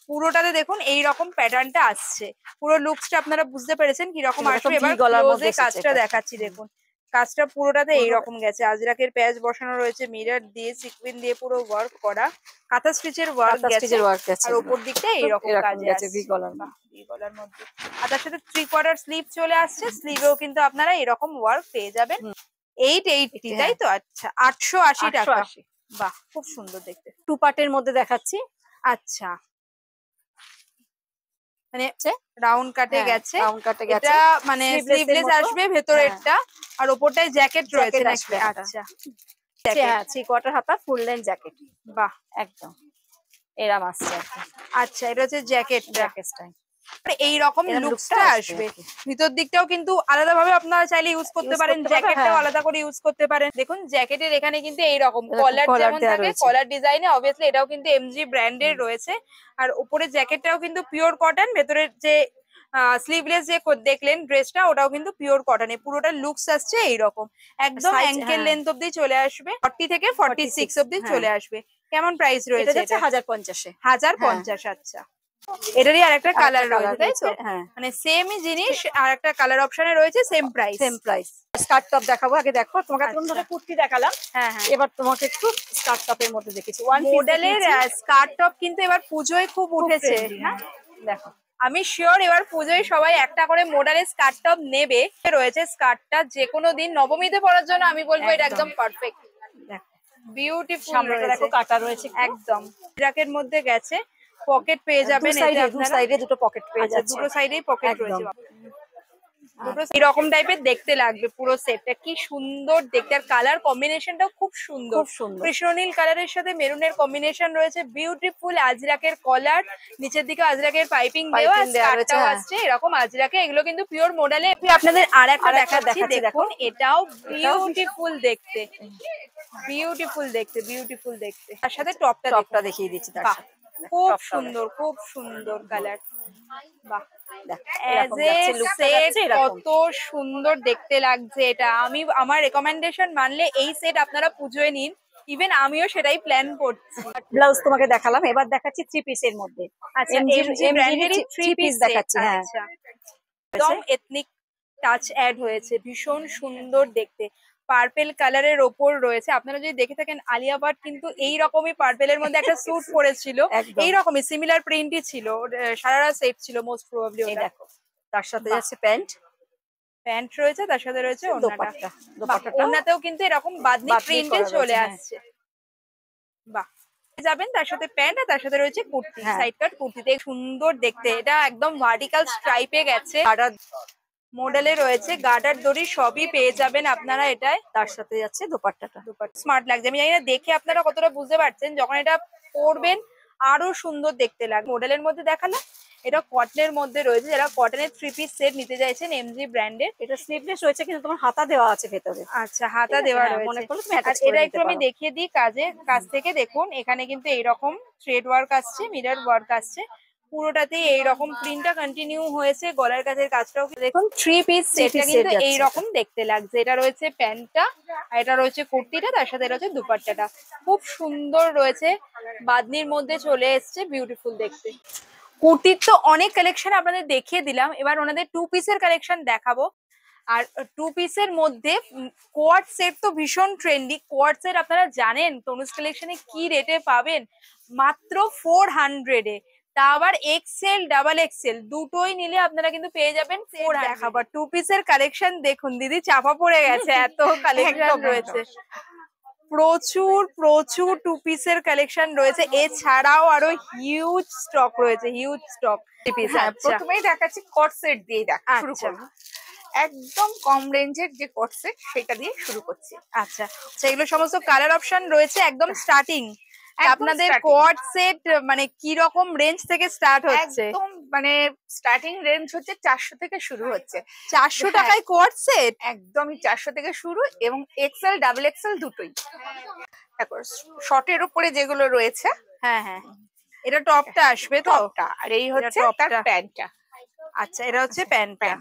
পুরোটাতে দেখুন এই রকম প্যাটার্নটা আসছে। পুরো লুকসটা আপনারা বুঝতে পেরেছেন কিরকম আসবে। এবার গলার মধ্যে ক্লোজে এসেছে কাজটা এটা। দেখাচ্ছি দেখুন। কাজটা পুরোটাতে এইরকম গেছে, আজরাকের প্যাচ বসানো রয়েছে, মিরর দিয়ে সিকুইন দিয়ে পুরো ওয়ার্ক করা, কাঁথা স্টিচের ওয়ার্ক কাঁথা গেছে। স্টিচের ওয়ার্ক আছে, আর উপর দিকটা এইরকম কাজে গেছে আসছে। ভি গলার বাহ, ভি গলার মধ্যে। আর তার সাথে 3/4 স্লিভ চলে আসছে। স্লিভেও কিন্তু আপনারা এরকম ওয়ার্ক পেয়ে যাবেন। 880, তাই তো? আচ্ছা, 880 টাকা। 880। বাহ, খুব সুন্দর দেখতে। 2 পার্টের মধ্যে দেখাচ্ছি। আচ্ছা, মানে রাউন্ড কাটে গেছে, রাউন্ড কাটে গেছে, এটা মানে স্লিভলেস আসবে ভেতরেরটা, আর উপরটায় জ্যাকেট রয়েছে নাকি? আচ্ছা, হ্যাঁ 3/4 হাতা ফুল লেন্থ জ্যাকেট। বাহ, একদম এরকম আসছে। আচ্ছা, এটা হচ্ছে জ্যাকেটটা। জ্যাকেটটাই এইরকম লুকসটা আসবে। ভিতর দিকটাও কিন্তু আলাদা ভাবে আপনারা চাইলে ইউজ করতে পারেন, জ্যাকেটটাও আলাদা করে ইউজ করতে পারেন। দেখুন জ্যাকেটের এখানে কিন্তু এইরকম কলার যেমন থাকে, কলার ডিজাইনে অবভিয়াসলি এটাও কিন্তু এমজি ব্র্যান্ডের রয়েছে। আর উপরে জ্যাকেটটাও কিন্তু পিওর কটন, ভেতরের যে স্লিভলেস যে দেখলেন ড্রেসটা, ওটাও কিন্তু পিওর কটনে। পুরোটা লুকস আসছে এইরকম, একদম অ্যাঙ্কেল লেন্থ অব্দি চলে আসবে, 40 থেকে 46 অব্দি চলে আসবে। কেমন প্রাইস রয়েছে? এটা যাচ্ছে 1050 এ। 1050। আচ্ছা, এটারই আরেকটা কালার রয়েছে, তাই তো? হ্যাঁ, মানে সেমই জিনিস আর একটা কালার অপশনে রয়েছে, same price. Same price. Skirt top দেখাবো, আগে দেখো। তোমাকে এতক্ষণ ধরে কুর্তি দেখালাম, হ্যাঁ হ্যাঁ, এবার তোমাকে একটু স্কার্ট টপের মধ্যে দেখেছি। মডেলের স্কার্ট টপ কিন্তু এবার পুজোয় খুব উঠেছে। হ্যাঁ, দেখো আমি শিওর এবার পুজোয় সবাই একটা করে মডেলের স্কার্ট টপ নেবে। রয়েছে স্কার্টটা যে কোনো দিন নবমীতে পরার জন্য আমি বলবো এটা একদম পারফেক্ট। দেখো বিউটিফুল সামনেটা দেখো, কাটা রয়েছে একদম। ট্রাকের মধ্যে গেছে, পকেট পেয়ে যাবেন এতে দু আপনারা। সাইডে দুটো পকেট পেয়ে আচ্ছা, যাচ্ছে, দুটো সাইডেই পকেট একদম। রয়েছে। দুটো এরকম টাইপের দেখতে লাগবে পুরো সেটটা, কি সুন্দর দেখতে। আর কালার কম্বিনেশনটাও খুব সুন্দর, খুব সুন্দর। কৃষ্ণনীল কালারের সাথে মেরুনের কম্বিনেশন রয়েছে। বিউটিফুল আজরাকের কলার, নিচের দিকে আজরাকের পাইপিং দেওয়া, স্কার্টটাও আসছে এরকম আজরাকে। এগুলো কিন্তু পিওর মডেলে। আপনাদের আর একটা দেখাচ্ছি, দেখুন এটাও বিউটিফুল দেখতে, বিউটিফুল দেখতে, বিউটিফুল দেখতে। তার সাথে টপটা দেখিয়ে দিচ্ছি তার বাহ, সাথে। খুব সুন্দর, খুব সুন্দর কালার। বাহ, এরকম এজ এ যাচ্ছে, লুকটা সেট যাচ্ছে এরকম। কত সুন্দর দেখতে লাগছে এটা। আমি আমার রেকমেন্ডেশন মানলে এই সেট আপনারা পুজোয় নিন। ইভেন আমিও সেটাই প্ল্যান করছি। ব্লাউজ তোমাকে দেখালাম, এবার দেখাচ্ছি 3 পিসের মধ্যে। আচ্ছা, এমজি ব্র্যান্ডেরই 3 পিস দেখাচ্ছি। হ্যাঁ, আচ্ছা, একদম এথনিক টাচ অ্যাড হয়েছে, ভীষণ সুন্দর দেখতে। পার্পেল কালারের ওপর রয়েছে। আপনারা যদি দেখে থাকেন, আলিয়া ভাট কিন্তু এই রকমই পার্পেলের মধ্যে একটা স্যুট পরেছিল, এই রকমই সিমিলার প্রিন্টই ছিল, সারারা সেট ছিল মোস্ট প্রবাবলি। ওটা দেখো, তার সাথে যাচ্ছে প্যান্ট, প্যান্ট রয়েছে, তার সাথে রয়েছে ওড়নাটা। ওড়নাতেও কিন্তু এরকম বাদনি প্রিন্টে চলে আসছে। বাহ, যাবেন তার সাথে প্যান্ট, আর তার সাথে রয়েছে কুর্তি, সাইড কাট কুর্তিতে সুন্দর দেখতে। এটা একদম ভার্টিক্যাল স্ট্রাইপে গেছে, মডেলে রয়েছে, গার্ডার দড়ি সবই পেয়ে যাবেন আপনারা এটায়। তার সাথে যাচ্ছে দোপাট্টাটা। স্মার্ট লাগছে। আমি জানি না দেখে আপনারা কতটা বুঝতে পারছেন, যখন এটা পরবেন আরো সুন্দর দেখতে লাগবে। মডেলের মধ্যে দেখালাম, এটা কটনের মধ্যে রয়েছে। যারা কটনের 3 পিস সেট নিতে চাইছেন এমজি ব্র্যান্ডের, এটা স্লিভলেস রয়েছে কিন্তু তোমার হাতা দেওয়া আছে ভেতরে। আচ্ছা, হাতা দেওয়া রয়েছে। মনে করলে তুমি আর অ্যাটাচ করে এটা নিতে একটু আমি পারো। দেখিয়ে দিই কাছ থেকে দেখুন, এখানে কিন্তু এইরকম থ্রেড ওয়ার্ক আসছে, মিরর ওয়ার্ক আসছে, পুরোটাতেই এইরকম প্রিন্টটা কন্টিনিউ হয়েছে। গলার কাছের কাজটাও দেখুন। 3 পিস সেটটা কিন্তু এইরকম দেখতে লাগছে। এটা রয়েছে প্যান্টটা, আর এটা রয়েছে কুর্তিটা, তার সাথে রয়েছে দুপাট্টাটা। খুব সুন্দর রয়েছে, বাদনির মধ্যে চলে এসছে, বিউটিফুল দেখতে। কুর্তির তো অনেক কালেকশন আপনাদের দেখিয়ে দিলাম, এবার ওনাদের 2 পিসের কালেকশন দেখাবো। আর 2 পিসের মধ্যে কোয়াড সেট তো ভীষণ ট্রেন্ডি। কোয়াড সেট আপনারা জানেন তনুজ কালেকশনে কি রেটে পাবেন, মাত্র 400 এ। তা আবার এক্সেল ডাবল এক্সেল দুটোই নিলে আপনারা কিন্তু পেয়ে যাবেন 400। দেখাবার 2 পিসের কালেকশন দেখুন, দিদি চাপা পড়ে গেছে, এত কালেকশন রয়েছে। প্রচুর প্রচুর 2 পিসের কালেকশন রয়েছে, এছাড়াও আরো হিউজ স্টক রয়েছে, হিউজ স্টক। প্রথমেই দেখাচ্ছি কট সেট দিয়ে শুরু করব। একদম কম রেঞ্জের যে কট সেট সেটা দিয়ে শুরু করছি। আচ্ছা, সেগুলো সমস্ত কালার অপশন রয়েছে একদম স্টার্টিং। আপনাদের কোয়াড সেট মানে কি রকম রেঞ্জ থেকে স্টার্ট হচ্ছে? একদম মানে স্টার্টিং রেঞ্জ হচ্ছে 400 থেকে শুরু হচ্ছে। 400 টাকায় কোয়াড সেট? একদমই 400 থেকে শুরু, এবং এক্সেল ডাবল এক্সেল দুটোই। দেখো শর্টের উপরে যেগুলো রয়েছে, হ্যাঁ হ্যাঁ, এটা টপটা আসবে তো? টপটা, আর এই হচ্ছে তার প্যান্টটা। আচ্ছা, এটা হচ্ছে প্যান্টটা।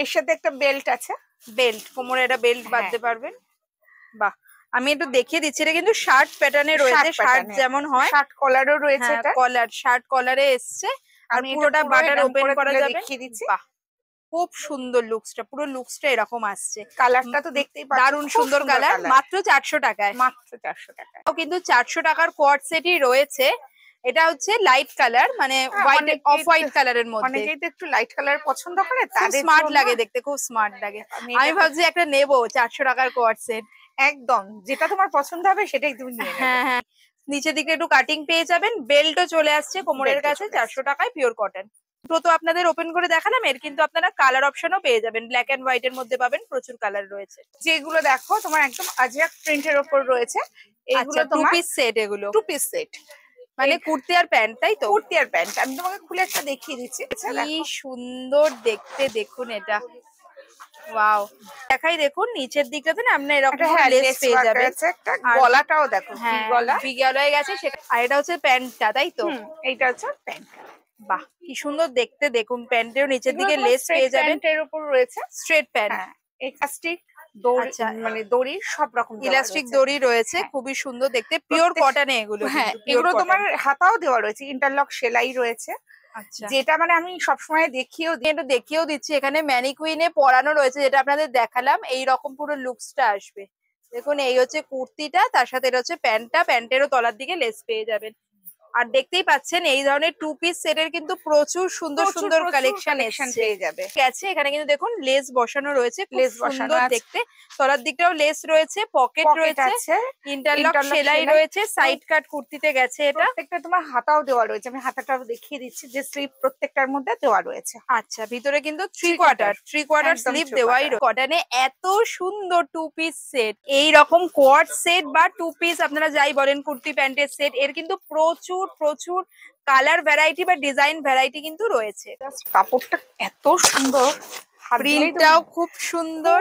এর সাথে একটা বেল্ট আছে, বেল্ট, কোমরে একটা বেল্ট বাঁধতে পারবেন। বাহ, আমি একটু দেখিয়ে দিচ্ছি, এটা কিন্তু শার্ট প্যাটার্নে রয়েছে, শার্ট যেমন হয় শার্ট কলারও রয়েছে, এটা কলার, শার্ট কলারে এসছে। আর আমি পুরোটা বাটন ওপেন করা যাবে, দেখিয়ে দিচ্ছি। বাহ খুব সুন্দর লুকসটা, পুরো লুকসটা এরকম আসছে। কালারটা তো দেখতেই পাচ্ছ, দারুণ সুন্দর কালার, মাত্র 400 টাকায়, মাত্র 400 টাকায়। কিন্তু 400 টাকার কোয়ার্ড সেটই রয়েছে। এটা হচ্ছে লাইট কালার, মানে হোয়াইট, অফ হোয়াইট কালারের মধ্যে। অনেকেই তো একটু লাইট কালার পছন্দ করে, তাদের স্মার্ট লাগে দেখতে, খুব স্মার্ট লাগে। আমি ভাবছি একটা নেবো 400 টাকার কোয়ার্ড সেট। একদম, যেটা তোমার পছন্দ হবে সেটাই তুমি নিয়ে নেবে। হ্যাঁ, নিচের দিকে একটু কাটিং পেয়ে যাবেন, বেল্টও চলে আসছে কোমরের কাছে, 400 টাকায় পিওর কটন। তো আপনাদের ওপেন করে দেখালাম, এর কিন্তু আপনারা কালার অপশনও পেয়ে যাবেন, ব্ল্যাক এন্ড হোয়াইট এর মধ্যে পাবেন, প্রচুর কালার রয়েছে। যেগুলো দেখো তোমার একদম আজরাক প্রিন্টের উপর রয়েছে, এগুলো তোমার 2 পিস সেট, এগুলো 2 পিস সেট, মানে কুর্তি আর প্যান্ট, তাই তো? কুর্তি আর প্যান্ট। আমি তোমাকে খুলে একটা দেখিয়ে দিচ্ছি, কি সুন্দর দেখতে, দেখুন এটা, ওয়াও। দেখাই, দেখুন নিচের দিকটাতে না আপনারা এরকম লেস পেয়ে যাবেন, একটা গলাটাও দেখো, গলা গলায় গেছে। আর এটা হচ্ছে প্যান্টটা, তাই তো? এইটা হচ্ছে প্যান্ট। বাহ কি সুন্দর দেখতে, দেখুন প্যান্টের নিচের দিকে লেস পেয়ে যাবেন, প্যান্টের উপর রয়েছে স্ট্রেট প্যান্ট, ইলাস্টিক দড়ি, মানে দড়ি সব রকম ইলাস্টিক দড়ি রয়েছে, খুবই সুন্দর দেখতে, পিওর কটনে এগুলো। এগুলো তোমার হাতাও দেওয়া রয়েছে, ইন্টারলক সেলাই রয়েছে। আচ্ছা, যেটা মানে আমি সবসময় দেখিয়েও দিচ্ছি, এখানে ম্যানিকুইনে পরানো রয়েছে, যেটা আপনাদের দেখালাম, এই রকম পুরো লুকসটা আসবে। দেখুন এই হচ্ছে কুর্তিটা, তার সাথে এটা হচ্ছে প্যান্টটা, প্যান্টেরও তলার দিকে লেস পেয়ে যাবেন। আর দেখতেই পাচ্ছেন এই ধরনের 2 পিস সেটের কিন্তু প্রচুর সুন্দর সুন্দর কালেকশন পেয়ে যাবে। এখানে কিন্তু দেখুন লেস বসানো রয়েছে, লেস বসানো দেখতে, তলার দিকটাও লেস রয়েছে, পকেট রয়েছে, ইন্টারলক সেলাই রয়েছে, সাইড কাট কুর্তিতে গেছে। এটা প্রত্যেকটা তোমার হাতাও দেওয়া রয়েছে, আমি হাতাটাও দেখিয়ে দিচ্ছি, যে স্লিপ প্রত্যেকটার মধ্যে দেওয়া রয়েছে। আচ্ছা, ভিতরে কিন্তু 3 কোয়ার্টার স্লিপ দেওয়াই। কটনে এত সুন্দর 2 পিস সেট, এই রকম কোয়ার্ড সেট বা 2 পিস আপনারা যাই বলেন, কুর্তি প্যান্টের সেট, এর কিন্তু প্রচুর প্রচুর কালার ভ্যারাইটি বা ডিজাইন ভ্যারাইটি কিন্তু রয়েছে। কাপড়টা এত সুন্দর, প্রিন্টটাও খুব সুন্দর,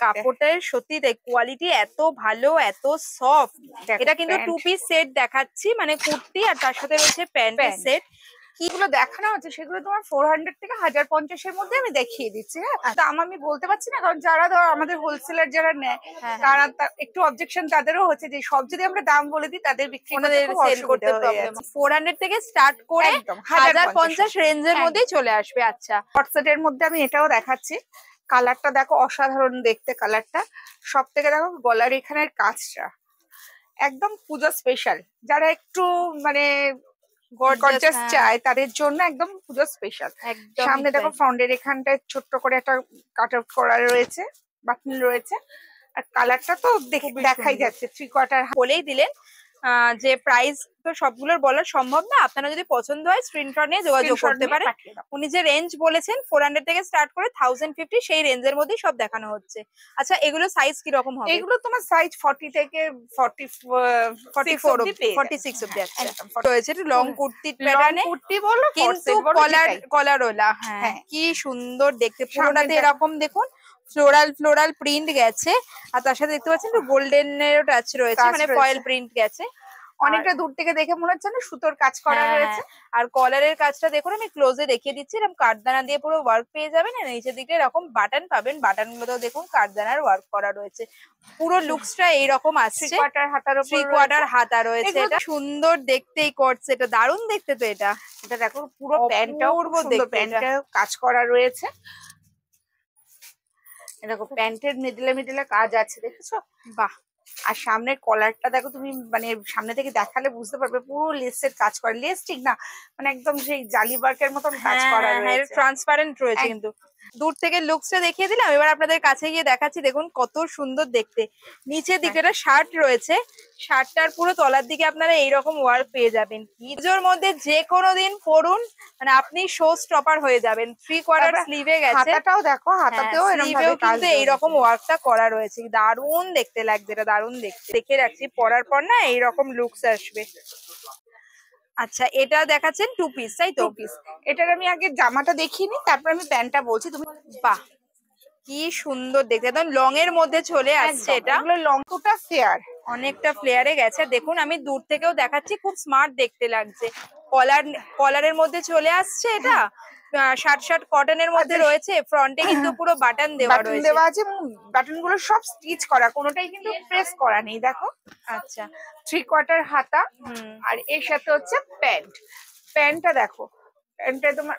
কাপড়টার সত্যি কোয়ালিটি এত ভালো, এত সফট। এটা কিন্তু 2 পিস সেট দেখাচ্ছি, মানে কুর্তি আর তার সাথে রয়েছে প্যান্টের সেট। কিগুলো দেখানো হচ্ছে সেগুলো তোমার 400 থেকে 1050 এর মধ্যে আমি দেখিয়ে দিচ্ছি। দাম আমি বলতে পারছি না, কারণ যারা ধর আমাদের হোলসেলার যারা নেয়, তারা একটু অবজেকশন তাদেরও হচ্ছে, যে সব যদি আমরা দাম বলে দিই তাদের বিক্রি করতে প্রবলেম। 400 থেকে স্টার্ট করে 1050 রেঞ্জের মধ্যেই চলে আসবে। আচ্ছা, হটসেটের মধ্যে আমি এটাও দেখাচ্ছি, কালারটা দেখো অসাধারণ দেখতে, কালারটা সব থেকে দেখো গলার এখানের কাজটা একদম পূজা স্পেশাল, যারা একটু মানে গর্জাস চায় তাদের জন্য একদম পুজো স্পেশাল। সামনে দেখো ফ্রন্টের এখানটায় ছোট্ট করে একটা কাট আউট করা রয়েছে, বাটন রয়েছে, আর কালারটা তো দেখাই যাচ্ছে। 3 কোয়ার্টার বলেই দিলেন, যে প্রাইস তো সবগুলোর বলা সম্ভব না, আপনারা যদি পছন্দ হয় স্ক্রিনশট নিয়ে যোগাযোগ করতে পারেন। উনি যে রেঞ্জ বলেছেন 400 থেকে স্টার্ট করে 1050, সেই রেঞ্জের মধ্যেই সব দেখানো হচ্ছে। আচ্ছা, এগুলো সাইজ কি রকম হবে? এগুলো তোমার সাইজ 40 থেকে 44 46 অবধি আছে। রয়েছে একটু লং কুর্তি প্যাটার্নে, কুর্তি বলো কিন্তু কলারওয়ালা। হ্যাঁ, কি সুন্দর দেখতে, পুরোটাতে এরকম দেখুন ফ্লোরাল প্রিন্ট গেছে, আর তার সাথে দেখতে পাচ্ছেন গোল্ডেন এর টাচ রয়েছে, মানে ফয়েল প্রিন্ট গেছে। অনেকটা দূর থেকে দেখে মনে হচ্ছে না সুতোর কাজ করা রয়েছে। আর কলারের কাজটা দেখুন, আমি ক্লোজে দেখিয়ে দিচ্ছি, এরকম কাঠদানা দিয়ে পুরো ওয়ার্ক পেয়ে যাবেন। আর নিচের দিকে এরকম বাটন পাবেন, বাটন গুলোতেও দেখুন কাঠদানার ওয়ার্ক করা রয়েছে। পুরো লুকসটা এইরকম আসছে, 3 কোয়ার্টার হাতা রয়েছে। এটা সুন্দর দেখতেই করছে, এটা দারুণ দেখতে। তো এটা দেখো পুরো প্যান্টটাও সুন্দর, প্যান্টটাও কাজ করা রয়েছে। দেখো প্যান্টের মিডলে কাজ আছে, দেখেছো? বাহ। আর সামনের কলারটা দেখো, তুমি মানে সামনে থেকে দেখালে বুঝতে পারবে পুরো লেসের কাজ করা, লেস ঠিক না, মানে একদম সেই জালি ওয়ার্কের মতন কাজ করা রয়েছে, ট্রান্সপারেন্ট রয়েছে। কিন্তু দূর থেকে লুকসটা দেখিয়ে দিলাম, এবার আপনাদের কাছে গিয়ে দেখাচ্ছি, দেখুন কত সুন্দর দেখতে। নিচের দিকে একটা শার্ট রয়েছে, শার্টটার পুরো তলার দিকে আপনারা এইরকম ওয়ার্ক পেয়ে যাবেন। পুজোর মধ্যে যে কোনো দিন পরুন, মানে আপনি শো স্টপার হয়ে যাবেন। 3 কোয়ার্টার স্লিভে গেছে, হাতাটাও দেখো, হাতাতেও কিন্তু এইরকম ওয়ার্কটা করা রয়েছে, দারুণ দেখতে লাগবে। এটা দারুণ দেখতে, দেখে রাখছি, পরার পর না এইরকম লুকস আসবে। আচ্ছা, এটা দেখাচ্ছেন 2 পিস, তাই তো? 2 পিস। এটার আমি আগে জামাটা দেখিয়ে নিই, তারপর আমি প্যান্টটা বলছি। তুমি বাহ, কি সুন্দর দেখতে, একদম লং এর মধ্যে চলে আসছে। এটা লংটা ফেয়ার, অনেকটা ফ্লেয়ারে গেছে। দেখুন আমি দূর থেকেও দেখাচ্ছি, খুব স্মার্ট দেখতে লাগছে। কলারের মধ্যে চলে আসছে এটা, শার্ট শার্ট কটনের মধ্যে আচ্ছা, রয়েছে। ফ্রন্টে কিন্তু পুরো বাটন দেওয়া বাটন রয়েছে। দেওয়া আছে এবং বাটন গুলো সব স্টিচ করা, কোনোটাই কিন্তু প্রেস করা নেই। দেখো আচ্ছা 3/4 হাতা, হুম। আর এর সাথে হচ্ছে প্যান্ট। প্যান্টটা দেখো, প্যান্টটা তোমার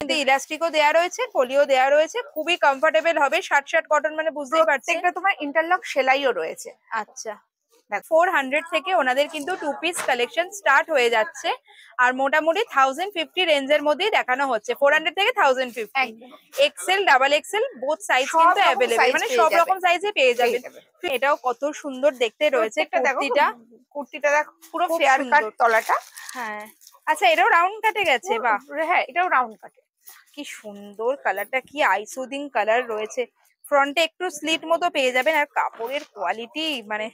কিন্তু ইলাস্টিকও দেয়া রয়েছে, কলিও দেয়া রয়েছে, খুবই কমফোর্টেবল হবে। শার্ট শার্ট কটন মানে বুঝতেই পারছেন। প্রত্যেকটা তোমার ইন্টারলক সেলাইও রয়েছে। আচ্ছা 400 থেকে ওনাদের কিন্তু 2 পিস কালেকশন স্টার্ট হয়ে যাচ্ছে, আর মোটামুটি 1050 রেঞ্জের মধ্যেই দেখানো হচ্ছে। 400 থেকে 1050, একদম। XL double XL both size সব কিন্তু রকম অ্যাভেলেবেল, size মানে পেয়ে সব যাবে। রকম সাইজে পেয়ে যাবেন। যাবে। এটাও কত সুন্দর দেখতে রয়েছে প্রত্যেকটা দেখো, কুর্তিটা। কুর্তিটা দেখো পুরো খুব ফেয়ার কাট সুন্দর। তলাটা। হ্যাঁ আচ্ছা, এটাও রাউন্ড কাটে গেছে, বাহ হ্যাঁ এটাও রাউন্ড কাটে। কি সুন্দর কালারটা, কি আইসুদিং কালার রয়েছে। ফ্রন্টে একটু স্লিট মতো পেয়ে যাবেন, আর কাপড়ের কোয়ালিটি মানে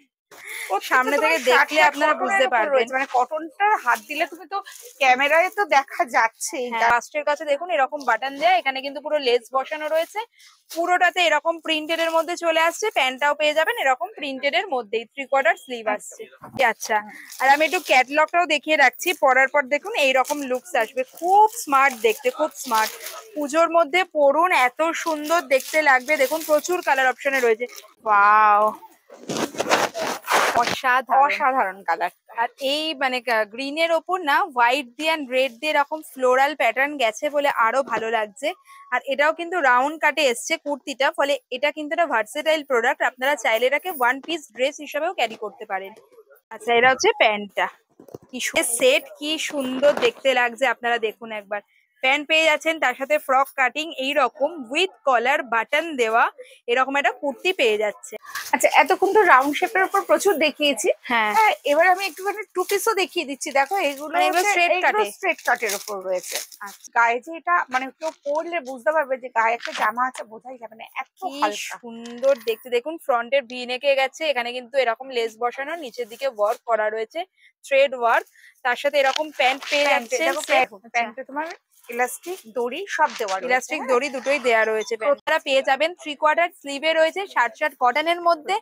সামনে থেকে দেখলে আপনারা বুঝতে পারবেন। মানে কটনটা হাত দিলে তুমি তো ক্যামেরায় তো দেখা যাচ্ছে। হ্যাঁ ফার্স্টের কাছে দেখুন এরকম বাটন দেয়া, এখানে কিন্তু পুরো লেস বসানো রয়েছে। পুরোটাতে এরকম প্রিন্টেড এর মধ্যে চলে আসছে। প্যান্টটাও পেয়ে যাবেন এরকম প্রিন্টেড এর মধ্যেই, 3/4 স্লিভ আসছে। আচ্ছা আর আমি একটু ক্যাটলগটাও দেখিয়ে রাখছি, পরার পর দেখুন এইরকম লুকস আসবে। খুব স্মার্ট দেখতে, খুব স্মার্ট। পুজোর মধ্যে পরুন, এত সুন্দর দেখতে লাগবে। দেখুন প্রচুর কালার অপশনে রয়েছে। ওয়াও অসাধারণ। অসাধারণ কালার। আর এই মানে গ্রিনের ওপর না হোয়াইট দিয়ে এন্ড রেড দিয়ে এরকম ফ্লোরাল প্যাটার্ন গেছে বলে আরো ভালো লাগছে। আর এটাও কিন্তু রাউন্ড কাটে এসছে কুর্তিটা, ফলে এটা কিন্তু একটা ভার্সেটাইল প্রোডাক্ট। আপনারা চাইলে এটাকে ওয়ান পিস ড্রেস হিসেবেও ক্যারি করতে পারেন। আচ্ছা এটা হচ্ছে প্যান্টটা, কি সেট, কি সুন্দর দেখতে লাগছে। আপনারা দেখুন একবার, প্যান্ট পেয়ে যাচ্ছেন, তার সাথে ফ্রক কাটিং এইরকম উইথ কলার বাটন দেওয়া এরকম একটা কুর্তি পেয়ে যাচ্ছে। আচ্ছা এতক্ষণ তো রাউন্ড শেপের উপর প্রচুর দেখিয়েছি। হ্যাঁ এবার আমি একটুখানি টু পিসও দেখিয়ে দিচ্ছি। দেখো এগুলো মানে এগুলো straight cut এ? স্ট্রেট কাটের উপর রয়েছে। গায়ে যে এটা মানে কেউ পরলে বুঝতে পারবে যে গায়ে একটা জামা আছে, বোঝাই যাবে না, এত কি হালকা। সুন্দর দেখতে। দেখুন ফ্রন্টের ভি নেকে গেছে, এখানে কিন্তু এরকম লেস বসানো, নিচের দিকে ওয়ার্ক করা রয়েছে, থ্রেড ওয়ার্ক। তার সাথে এরকম প্যান্ট পেয়ে যাচ্ছে। প্যান্টে তোমার ইলাস্টিক দড়ি সব দেওয়া রয়েছে। ইলাস্টিক দড়ি দুটোই দেয়া রয়েছে। আপনারা পেয়ে যাবেন 3/4 স্লিভে রয়েছে, শার্ট শার্ট কটনের মধ্যে।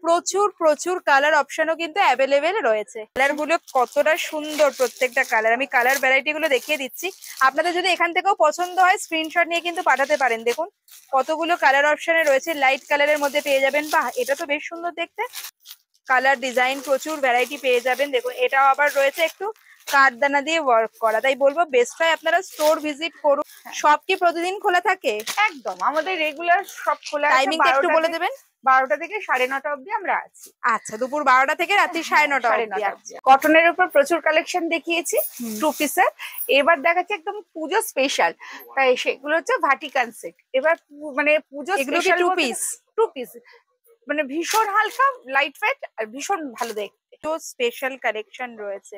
প্রচুর প্রচুর কালার অপশনও কিন্তু অ্যাভেলেবেল রয়েছে। কালার গুলো কতটা সুন্দর, প্রত্যেকটা কালার। আমি কালার ভ্যারাইটি গুলো দেখিয়ে দিচ্ছি, আপনাদের যদি এখান থেকেও পছন্দ হয় স্ক্রিনশট নিয়ে কিন্তু পাঠাতে পারেন। দেখুন কতগুলো কালার অপশনে রয়েছে, লাইট কালারের মধ্যে পেয়ে যাবেন। বাহ এটা তো বেশ সুন্দর দেখতে। কালার ডিজাইন প্রচুর ভ্যারাইটি পেয়ে যাবেন। দেখুন এটাও আবার রয়েছে একটু কাঠদানা দিয়ে ওয়ার্ক করা। তাই বলবো বেস্ট হয় আপনারা স্টোর ভিজিট করুন। সব কি প্রতিদিন খোলা থাকে? একদম আমাদের রেগুলার সব খোলা আছে। টাইমিংটা একটু বলে দেবেন। 12টা থেকে 9:30 অবধি আমরা আছি। আচ্ছা দুপুর 12টা থেকে রাত্রি 9:30 অবধি। কটনের উপর প্রচুর কালেকশন দেখিয়েছি টু পিসের। এবার দেখাচ্ছি একদম পুজো স্পেশাল, তাই সেগুলো হচ্ছে ভাটিকান সেট। এবার মানে পুজো এগুলো কি টু পিস? টু পিস মানে ভীষণ হালকা, লাইট ওয়েট, আর ভীষণ ভালো দেখতে। তো স্পেশাল কালেকশন রয়েছে।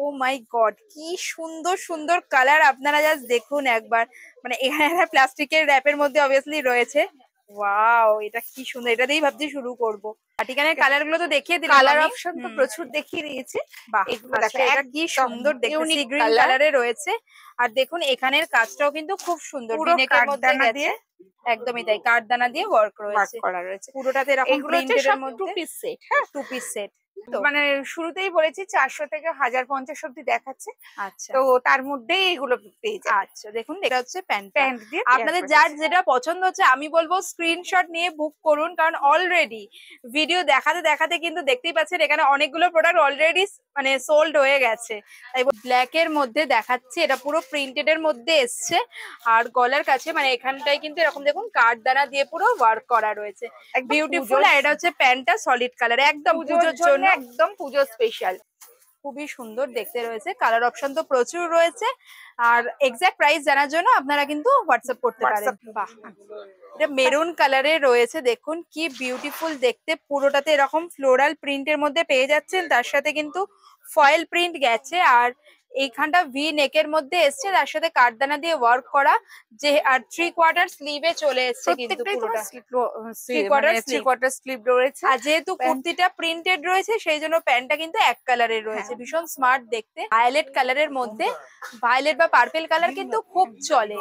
ও মাই গড কি সুন্দর সুন্দর কালার, আপনারা জাস্ট দেখুন একবার। মানে এখানে একটা প্লাস্টিকের র্যাপের মধ্যে অবভিয়াসলি রয়েছে। ওয়াও এটা কি সুন্দর, এটা দিয়েই ভাবছি শুরু করবো। ভাটিকানের কালার গুলো তো দেখিয়ে দিলাম। কালার অপশন তো প্রচুর দেখিয়ে দিয়েছি। বাহ এগুলো আচ্ছা, দেখো এটা কি সুন্দর দেখতে, সি গ্রিন কালার। কালারে রয়েছে। আর দেখুন এখানের কাজটাও কিন্তু খুব সুন্দর, পুরো বিনেকের মধ্যে কাঠদানা গেছে। দিয়ে একদমই তাই, কাঠদানা দিয়ে ওয়ার্ক ওয়ার্ক রয়েছে করা রয়েছে। পুরোটাতে এরকম এগুলো হচ্ছে প্রিন্টেড এর সব মধ্যে টু পিস সেট। হ্যাঁ টু পিস সেট। মানে শুরুতেই বলেছি 400 থেকে 1050 অব্দি দেখাচ্ছে, আচ্ছা তো তার মধ্যেই এগুলো পেয়ে যাবে। আচ্ছা দেখুন এটা হচ্ছে প্যান্ট। প্যান্ট দিয়ে আপনাদের যার যেটা পছন্দ হচ্ছে আমি বলবো স্ক্রিনশট নিয়ে বুক করুন, কারণ অলরেডি ভিডিও দেখাতে দেখাতে কিন্তু দেখতেই পাচ্ছেন এখানে অনেকগুলো প্রোডাক্ট অলরেডি মানে সোল্ড হয়ে গেছে। তাই ব্ল্যাক এর মধ্যে দেখাচ্ছি, এটা পুরো প্রিন্টেড এর মধ্যে এসছে। আর গলার কাছে মানে এখানটায় কিন্তু এরকম দেখুন কাঠদানা দিয়ে পুরো ওয়ার্ক করা রয়েছে, বিউটিফুল। আর এটা হচ্ছে প্যান্টটা সলিড কালার, একদম পুজোর জন্য একদম পুজো স্পেশাল। খুবই সুন্দর দেখতে রয়েছে। কালার অপশন তো প্রচুর রয়েছে। আর এক্সাক্ট প্রাইস জানার জন্য আপনারা কিন্তু হোয়াটসঅ্যাপ করতে পারেন। বাহ এটা মেরুন কালারে রয়েছে, দেখুন কি বিউটিফুল দেখতে। পুরোটাতে এরকম ফ্লোরাল প্রিন্টের মধ্যে পেয়ে যাচ্ছেন, তার সাথে কিন্তু ফয়েল প্রিন্ট গেছে। আর এইখানটা ভি নেকের মধ্যে এসছে, তার সাথে কাঠদানা দিয়ে ওয়ার্ক করা, যে আর 3/4 স্লিভে চলে এসছে কিন্তু প্রত্যেকটাই পুরোটা। তোমার থ্রি কোয়ার্টার স্লিভ রয়েছে। আর যেহেতু Pant- কুর্তিটা প্রিন্টেড রয়েছে সেই জন্য প্যান্টটা কিন্তু এক কালারের রয়েছে, হ্যাঁ। ভীষণ স্মার্ট দেখতে। ভায়োলেট কালারের মধ্যে, ভায়োলেট বা পার্পেল কালার কিন্তু খুব চলে,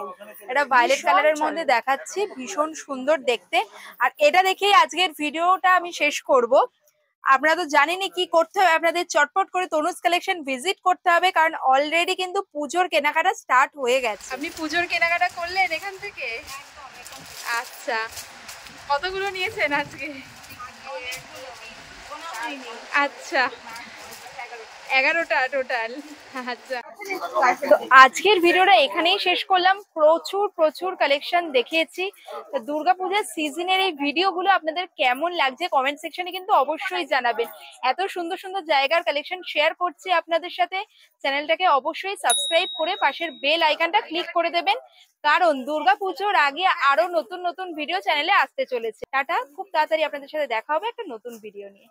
এটা ভায়োলেট ভীষণ কালারের চলে। মধ্যে দেখাচ্ছি, ভীষণ সুন্দর দেখতে। আর এটা দেখেই আজকের ভিডিওটা আমি শেষ করব। আপনারা তো জানেনই কি করতে হবে, আপনাদের চটপট করে তনুজ কালেকশন ভিজিট করতে হবে, কারণ অলরেডি কিন্তু পুজোর কেনাকাটা স্টার্ট হয়ে গেছে। আপনি পুজোর কেনাকাটা করলেন এখান থেকে? আচ্ছা, কতগুলো নিয়েছেন আজকে? আচ্ছা, 11টা টোটাল। আচ্ছা, তো আজকের ভিডিওটা এখানেই শেষ করলাম। প্রচুর প্রচুর কালেকশন দেখিয়েছি। তো দুর্গাপূজার সিজনের এই ভিডিওগুলো আপনাদের কেমন লাগছে কমেন্ট সেকশনে কিন্তু অবশ্যই জানাবেন। এত সুন্দর সুন্দর জায়গার কালেকশন শেয়ার করছি আপনাদের সাথে। চ্যানেলটাকে অবশ্যই সাবস্ক্রাইব করে পাশের বেল আইকনটা ক্লিক করে দেবেন, কারণ দুর্গাপুজোর আগে আরো নতুন নতুন ভিডিও চ্যানেলে আসতে চলেছে। টাটা, খুব তাড়াতাড়ি আপনাদের সাথে দেখা হবে একটা নতুন ভিডিও নিয়ে।